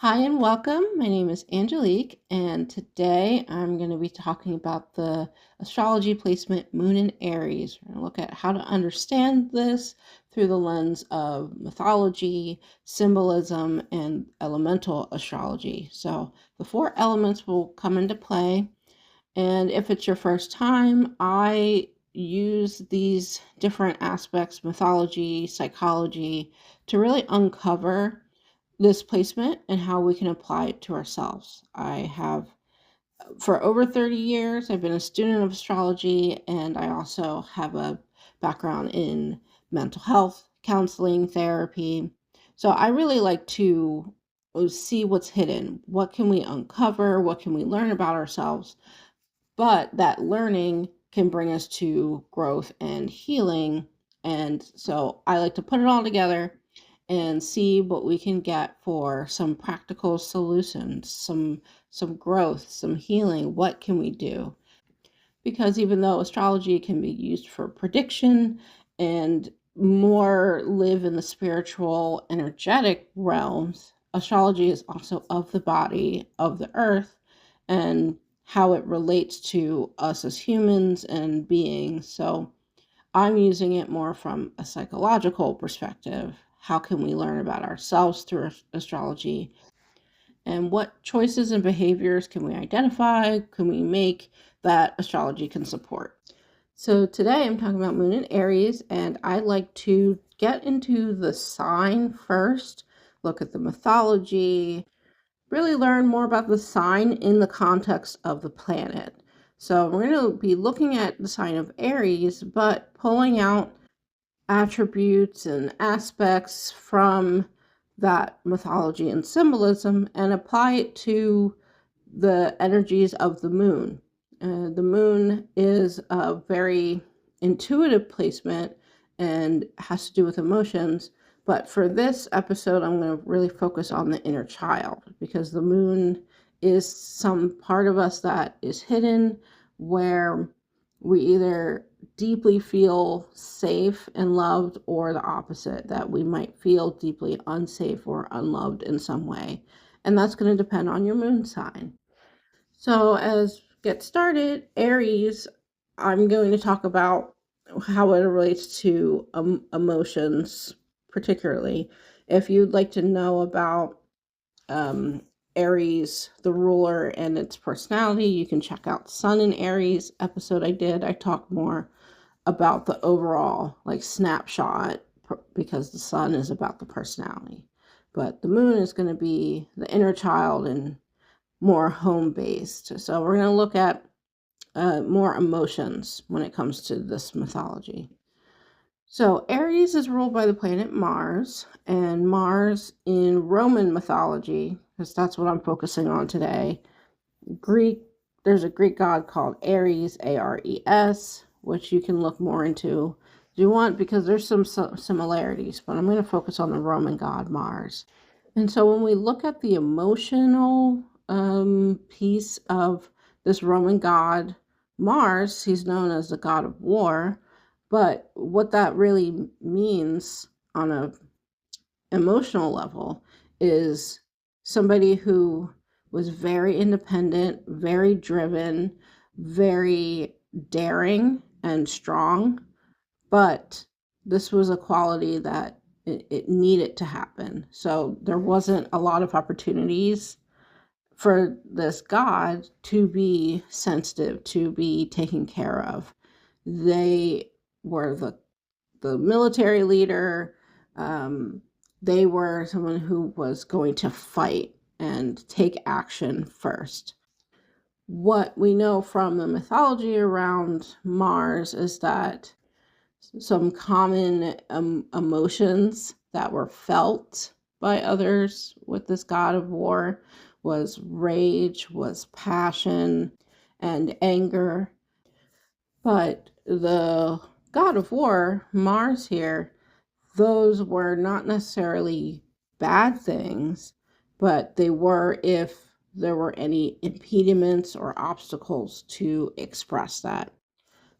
Hi and welcome. My name is Angelique, and today I'm going to be talking about the astrology placement Moon in Aries. We're going to look at how to understand this through the lens of mythology, symbolism, and elemental astrology. So the four elements will come into play, and if it's your first time, I use these different aspects, mythology, psychology, to really uncover this placement and how we can apply it to ourselves. I have, for over 30 years, I've been a student of astrology, and I also have a background in mental health, counseling, therapy. So I really like to see what's hidden. What can we uncover? What can we learn about ourselves? But that learning can bring us to growth and healing. And so I like to put it all together and see what we can get for some practical solutions, some growth, some healing. What can we do? Because even though astrology can be used for prediction and more live in the spiritual, energetic realms, astrology is also of the body, of the earth, and how it relates to us as humans and beings. So I'm using it more from a psychological perspective. How can we learn about ourselves through astrology? And what choices and behaviors can we identify? Can we make that astrology can support? So today I'm talking about Moon in Aries, and I like to get into the sign first, look at the mythology, really learn more about the sign in the context of the planet. So we're going to be looking at the sign of Aries, but pulling out attributes and aspects from that mythology and symbolism and apply it to the energies of the moon. The moon is a very intuitive placement and has to do with emotions. But for this episode, I'm going to really focus on the inner child because the moon is some part of us that is hidden where we either deeply feel safe and loved or the opposite, that we might feel deeply unsafe or unloved in some way. And that's going to depend on your moon sign. So, as get started, Aries, I'm going to talk about how it relates to emotions, particularly. If you'd like to know about um, Aries, the ruler, and its personality, you can check out Sun in Aries episode I did. I talk more about the overall like snapshot because the sun is about the personality. But the moon is going to be the inner child and more home based. So we're going to look at more emotions when it comes to this mythology. So Aries is ruled by the planet Mars, and Mars in Roman mythology, because that's what I'm focusing on today. Greek, there's a Greek god called Ares, Ares, which you can look more into if you want, because there's some similarities, but I'm going to focus on the Roman god Mars. And so when we look at the emotional piece of this Roman god Mars, he's known as the god of war, but what that really means on a emotional level is somebody who was very independent, very driven, very daring and strong, but this was a quality that it needed to happen. So there wasn't a lot of opportunities for this God to be sensitive, to be taken care of. They were the military leader. They were someone who was going to fight and take action first. What we know from the mythology around Mars is that some common emotions that were felt by others with this god of war was rage, was passion, and anger. But the god of war, Mars here, those were not necessarily bad things, but they were if there were any impediments or obstacles to express that.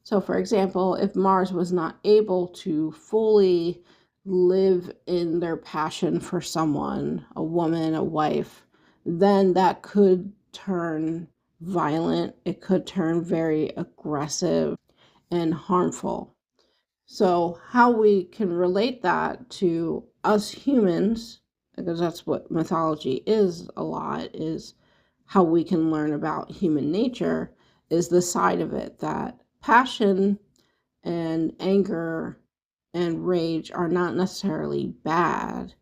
So, for example, if Mars was not able to fully live in their passion for someone, a woman, a wife, then that could turn violent. It could turn very aggressive and harmful. So, how we can relate that to us humans, because that's what mythology is a lot, is how we can learn about human nature, is the side of it that passion and anger and rage are not necessarily bad,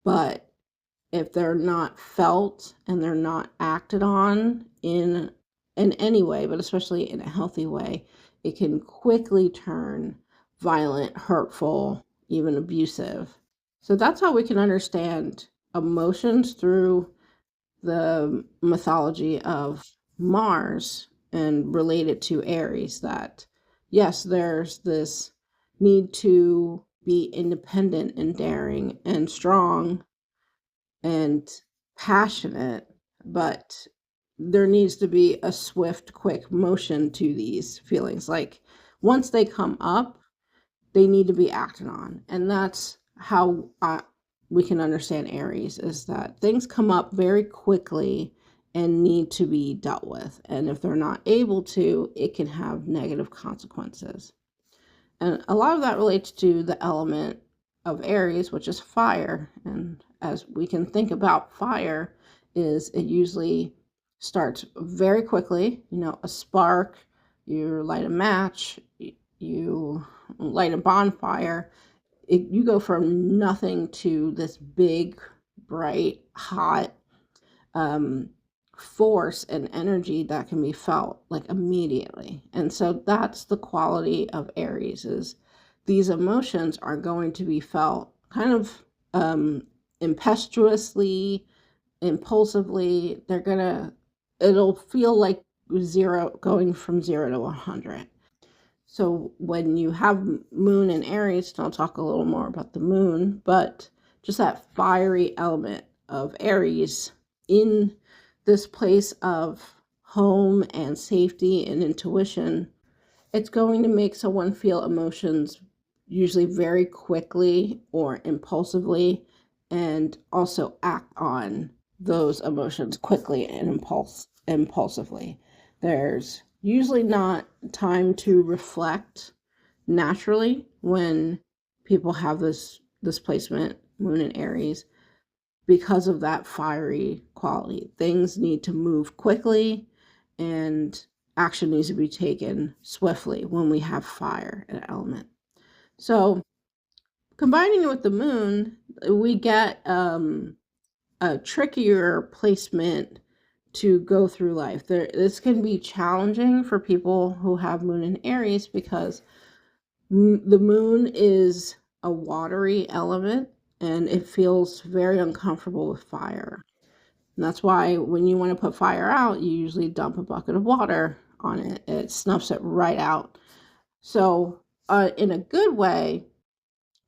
but if they're not felt and they're not acted on in any way, but especially in a healthy way, it can quickly turn violent, hurtful, even abusive. So that's how we can understand emotions through the mythology of Mars and relate it to Aries, that yes, there's this need to be independent and daring and strong and passionate, but there needs to be a swift, quick motion to these feelings. Like once they come up, they need to be acted on. And that's how we can understand Aries, is that things come up very quickly and need to be dealt with. And if they're not able to, it can have negative consequences. And a lot of that relates to the element of Aries, which is fire. And as we can think about fire, is it usually starts very quickly, a spark, you light a match, you light a bonfire. You go from nothing to this big, bright, hot um, force and energy that can be felt like immediately. And so that's the quality of Aries, is these emotions are going to be felt kind of impetuously, impulsively. It'll feel like zero, going from 0 to 100. So when you have moon in Aries, and I'll talk a little more about the moon, but just that fiery element of Aries in this place of home and safety and intuition, it's going to make someone feel emotions usually very quickly or impulsively, and also act on those emotions quickly and impulsively. There's usually not time to reflect naturally when people have this placement, moon in Aries, because of that fiery quality. Things need to move quickly and action needs to be taken swiftly when we have fire, an element. So, combining it with the moon, we get a trickier placement to go through life. This can be challenging for people who have moon in Aries, because the moon is a watery element and it feels very uncomfortable with fire. And that's why when you want to put fire out, you usually dump a bucket of water on it. It snuffs it right out. So, in a good way,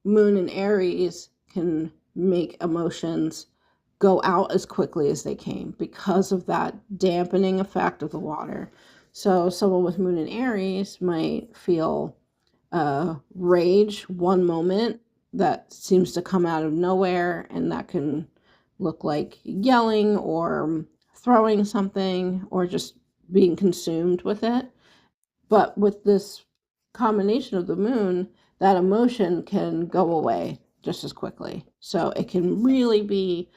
moon and Aries can make emotions go out as quickly as they came because of that dampening effect of the water. So, someone with moon and Aries might feel rage one moment that seems to come out of nowhere, and that can look like yelling or throwing something or just being consumed with it. But with this combination of the moon, that emotion can go away just as quickly. So it can really be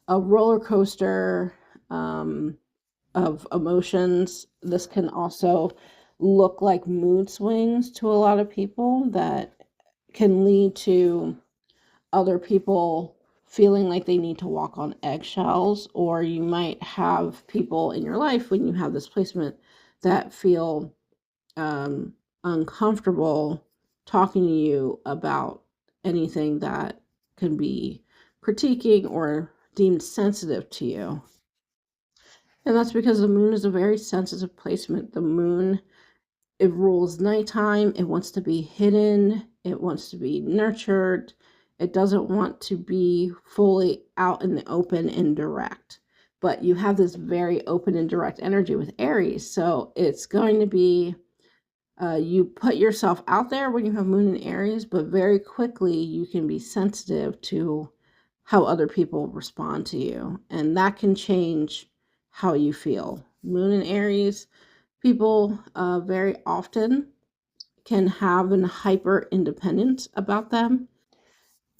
a roller coaster of emotions. This can also look like mood swings to a lot of people that can lead to other people feeling like they need to walk on eggshells, or you might have people in your life when you have this placement that feel um, uncomfortable talking to you about anything that can be critiquing or deemed sensitive to you. And that's because the moon is a very sensitive placement. The moon, it rules nighttime. It wants to be hidden. It wants to be nurtured. It doesn't want to be fully out in the open and direct. But you have this very open and direct energy with Aries. So it's going to be, you put yourself out there when you have moon in Aries, but very quickly you can be sensitive to how other people respond to you, and that can change how you feel. Moon in Aries people very often can have an hyper independence about them.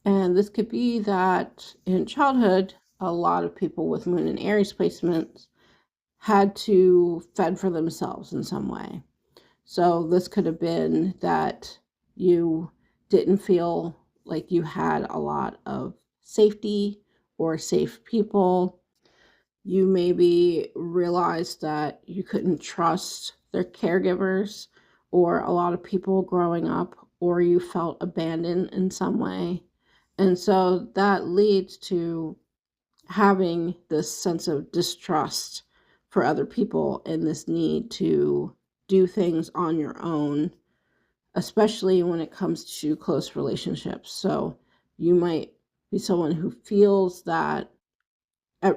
And this could be that in childhood, a lot of people with Moon and Aries placements had to fend for themselves in some way. So this could have been that you didn't feel like you had a lot of safety or safe people. You maybe realized that you couldn't trust their caregivers or a lot of people growing up, or you felt abandoned in some way. And so that leads to having this sense of distrust for other people and this need to do things on your own, especially when it comes to close relationships. So you might be someone who feels that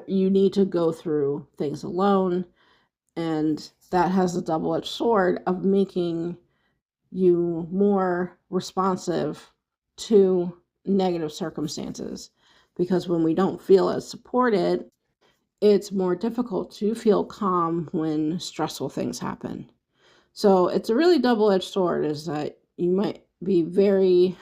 you need to go through things alone, and that has a double-edged sword of making you more responsive to negative circumstances, because when we don't feel as supported, it's more difficult to feel calm when stressful things happen. So it's a really double-edged sword, is that you might be very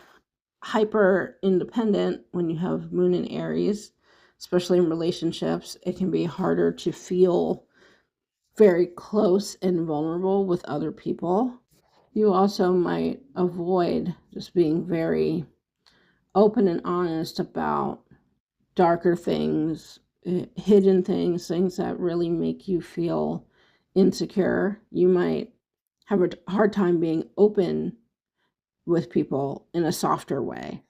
hyper independent when you have Moon in Aries, especially in relationships. It can be harder to feel very close and vulnerable with other people. You also might avoid just being very open and honest about darker things, hidden things, things that really make you feel insecure. You might have a hard time being open with people in a softer way.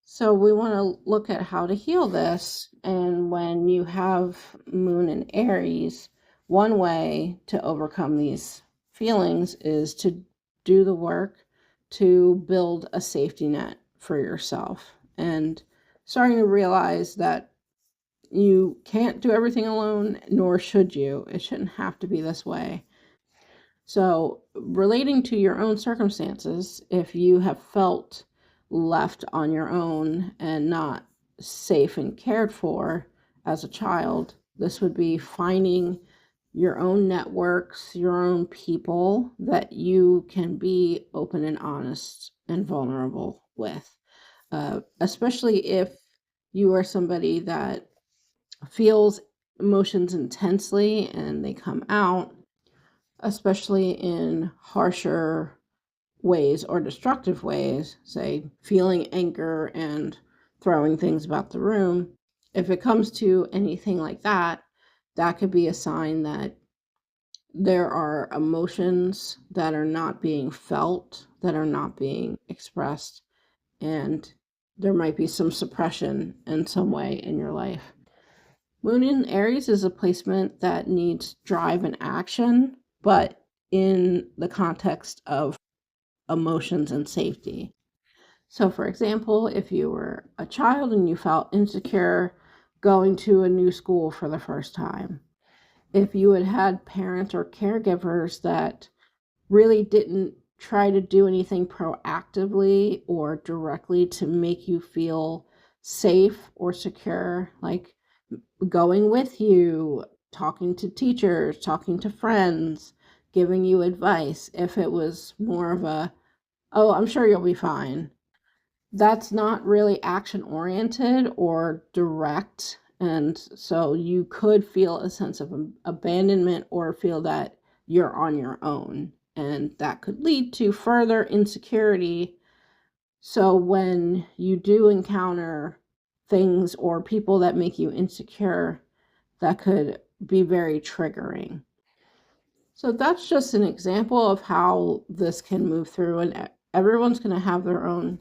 So we want to look at how to heal this. And when you have Moon in Aries, one way to overcome these feelings is to do the work to build a safety net for yourself, and starting to realize that you can't do everything alone, nor should you. It shouldn't have to be this way. So, relating to your own circumstances, if you have felt left on your own and not safe and cared for as a child, this would be finding your own networks, your own people that you can be open and honest and vulnerable with. Especially if you are somebody that feels emotions intensely and they come out, especially in harsher ways or destructive ways, say feeling anger and throwing things about the room. If it comes to anything like that, that could be a sign that there are emotions that are not being felt, that are not being expressed, and there might be some suppression in some way in your life. Moon in Aries is a placement that needs drive and action, but in the context of emotions and safety. So, for example, if you were a child and you felt insecure going to a new school for the first time, if you had had parents or caregivers that really didn't try to do anything proactively or directly to make you feel safe or secure, like going with you, talking to teachers, talking to friends, giving you advice, if it was more of a, oh, I'm sure you'll be fine, that's not really action oriented or direct. And so you could feel a sense of abandonment or feel that you're on your own. And that could lead to further insecurity. So when you do encounter things or people that make you insecure, that could be very triggering. So that's just an example of how this can move through, and everyone's going to have their own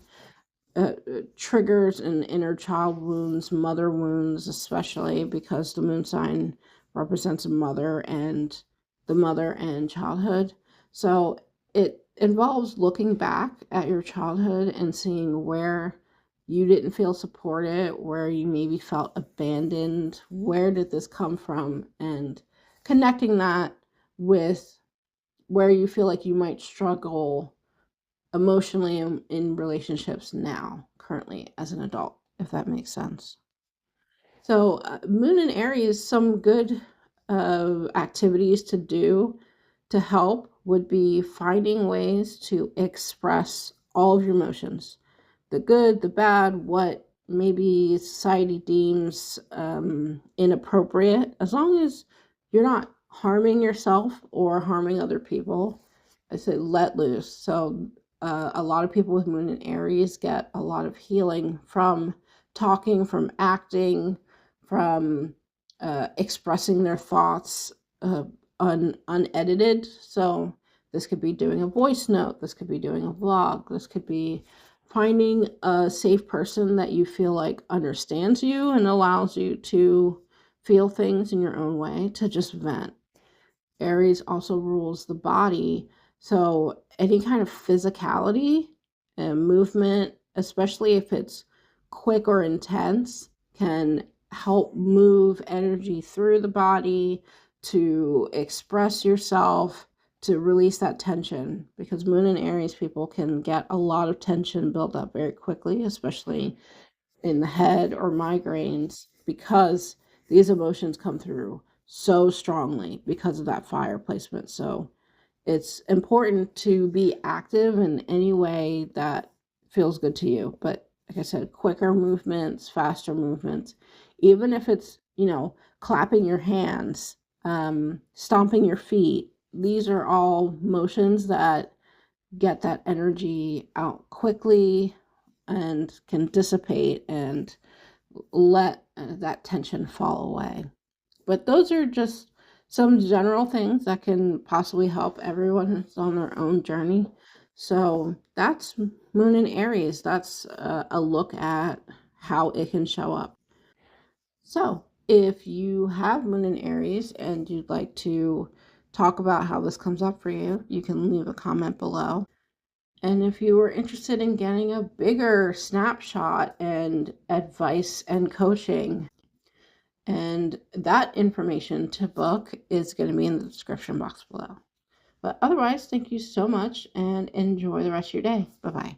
triggers and inner child wounds, mother wounds, especially because the moon sign represents a mother and the mother and childhood. So it involves looking back at your childhood and seeing where you didn't feel supported, where you maybe felt abandoned, where did this come from, and connecting that with where you feel like you might struggle emotionally in relationships now, currently, as an adult. if that makes sense. So, Moon and Aries, some good activities to do to help would be finding ways to express all of your emotions, the good, the bad, what maybe society deems inappropriate, as long as you're not harming yourself or harming other people. I say let loose. So, a lot of people with Moon and Aries get a lot of healing from talking, from acting, from expressing their thoughts unedited. So this could be doing a voice note, this could be doing a vlog, this could be finding a safe person that you feel like understands you and allows you to feel things in your own way, to just vent. Aries also rules the body. So any kind of physicality and movement, especially if it's quick or intense, can help move energy through the body to express yourself, to release that tension. Because Moon and Aries people can get a lot of tension built up very quickly, especially in the head or migraines, because these emotions come through so strongly because of that fire placement. So it's important to be active in any way that feels good to you. But like I said, quicker movements, faster movements, even if it's, clapping your hands, stomping your feet, these are all motions that get that energy out quickly and can dissipate and let that tension fall away. But those are just some general things that can possibly help everyone who's on their own journey. So that's Moon in Aries. That's a look at how it can show up. So if you have Moon in Aries and you'd like to talk about how this comes up for you, you can leave a comment below. And if you were interested in getting a bigger snapshot and advice and coaching, and that information to book is going to be in the description box below. But otherwise, thank you so much and enjoy the rest of your day. Bye bye.